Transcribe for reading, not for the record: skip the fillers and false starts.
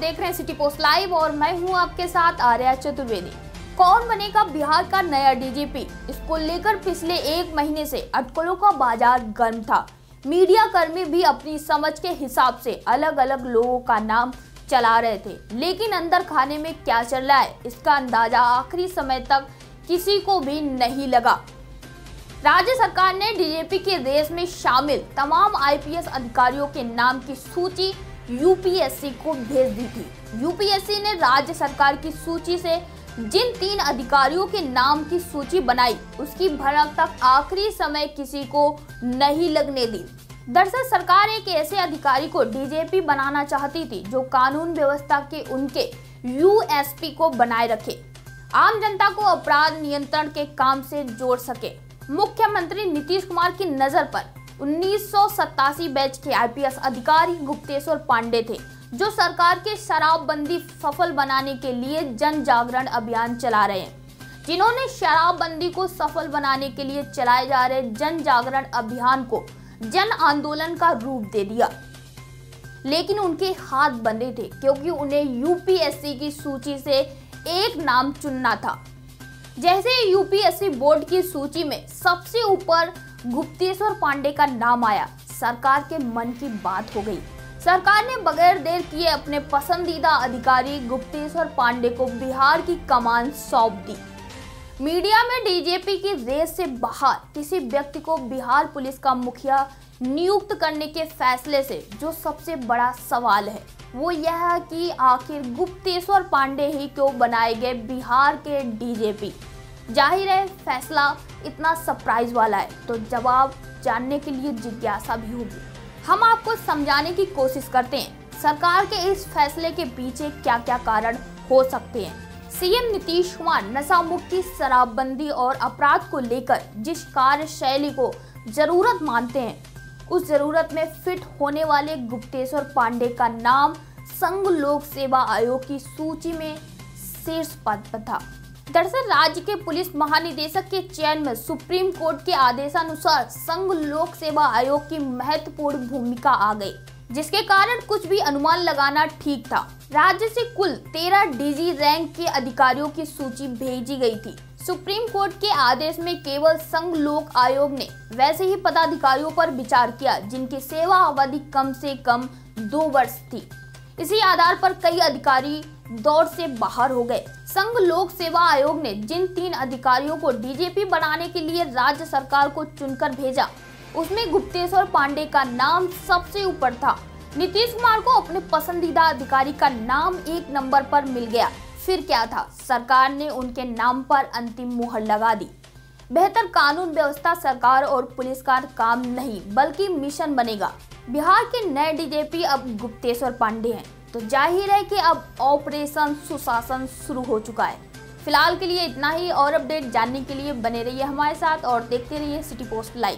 देख रहे हैं सिटी पोस्ट लाइव और मैं हूं आपके साथ आर्या चतुर्वेदी। कौन बनेगा बिहार का नया डीजीपी, इसको लेकर पिछले एक महीने से अटकलों का बाजार गर्म था। मीडिया कर्मी भी अपनी समझ के हिसाब से अलग अलग लोगों का नाम चला रहे थे, लेकिन अंदर खाने में क्या चल रहा है इसका अंदाजा आखिरी समय तक किसी को भी नहीं लगा। राज्य सरकार ने डीजीपी की रेस में शामिल तमाम आईपीएस अधिकारियों के नाम की सूची यूपीएससी को भेज दी थी। यूपीएससी ने राज्य सरकार की सूची से जिन 3 अधिकारियों के नाम की सूची बनाई, उसकी भनक तक आखिरी समय किसी को नहीं लगने दी। दरअसल सरकार एक ऐसे अधिकारी को डीजीपी बनाना चाहती थी जो कानून व्यवस्था के उनके यूएसपी को बनाए रखे, आम जनता को अपराध नियंत्रण के काम से जोड़ सके। मुख्यमंत्री नीतीश कुमार की नजर पर 1987 बैच के आईपीएस अधिकारी गुप्तेश्वर पांडे थे, जो सरकार के शराबबंदी सफल बनाने के लिए जन जागरण अभियान चला रहे हैं। जिन्होंने शराबबंदी को सफल बनाने के लिए चलाए जा रहे जन जागरण अभियान को जन आंदोलन का रूप दे दिया, लेकिन उनके हाथ बंधे थे क्योंकि उन्हें यूपीएससी की सूची से एक नाम चुनना था। जैसे यूपीएससी बोर्ड की सूची में सबसे ऊपर गुप्तेश्वर पांडे का नाम आया, सरकार के मन की बात हो गई। सरकार ने बगैर देर किए अपने पसंदीदा अधिकारी गुप्तेश्वर पांडे को बिहार की कमान सौंप दी। मीडिया में डीजीपी की रेस से बाहर किसी व्यक्ति को बिहार पुलिस का मुखिया नियुक्त करने के फैसले से जो सबसे बड़ा सवाल है वो यह है कि आखिर गुप्तेश्वर पांडे ही क्यों बनाए गए बिहार के डीजीपी। जाहिर है फैसला इतना सरप्राइज वाला है, तो जवाब जानने के लिए जिज्ञासा भी होगी। हम आपको समझाने की कोशिश करते हैं सरकार के इस फैसले के पीछे क्या क्या कारण हो सकते हैं। सीएम नीतीश कुमार नशा मुक्ति, शराबबंदी और अपराध को लेकर जिस कार्यशैली को जरूरत मानते हैं, उस जरूरत में फिट होने वाले गुप्तेश्वर पांडे का नाम संघ लोक सेवा आयोग की सूची में शीर्ष पद पर था। दरअसल राज्य के पुलिस महानिदेशक के चयन में सुप्रीम कोर्ट के आदेशानुसार संघ लोक सेवा आयोग की महत्वपूर्ण भूमिका आ गई, जिसके कारण कुछ भी अनुमान लगाना ठीक था। राज्य से कुल 13 डीजी रैंक के अधिकारियों की सूची भेजी गई थी। सुप्रीम कोर्ट के आदेश में केवल संघ लोक आयोग ने वैसे ही पदाधिकारियों पर विचार किया जिनकी सेवा अवधि कम से कम 2 वर्ष थी। इसी आधार पर कई अधिकारी दौड़ से बाहर हो गए। संघ लोक सेवा आयोग ने जिन 3 अधिकारियों को डीजीपी बनाने के लिए राज्य सरकार को चुनकर भेजा, उसमें गुप्तेश्वर पांडे का नाम सबसे ऊपर था। नीतीश कुमार को अपने पसंदीदा अधिकारी का नाम 1 नंबर पर मिल गया। फिर क्या था, सरकार ने उनके नाम पर अंतिम मुहर लगा दी। बेहतर कानून व्यवस्था सरकार और पुलिस का काम नहीं बल्कि मिशन बनेगा। बिहार के नए डीजीपी अब गुप्तेश्वर पांडे हैं, तो जाहिर है कि अब ऑपरेशन सुशासन शुरू हो चुका है। फिलहाल के लिए इतना ही, और अपडेट जानने के लिए बने रहिए हमारे साथ और देखते रहिए सिटी पोस्ट लाइव।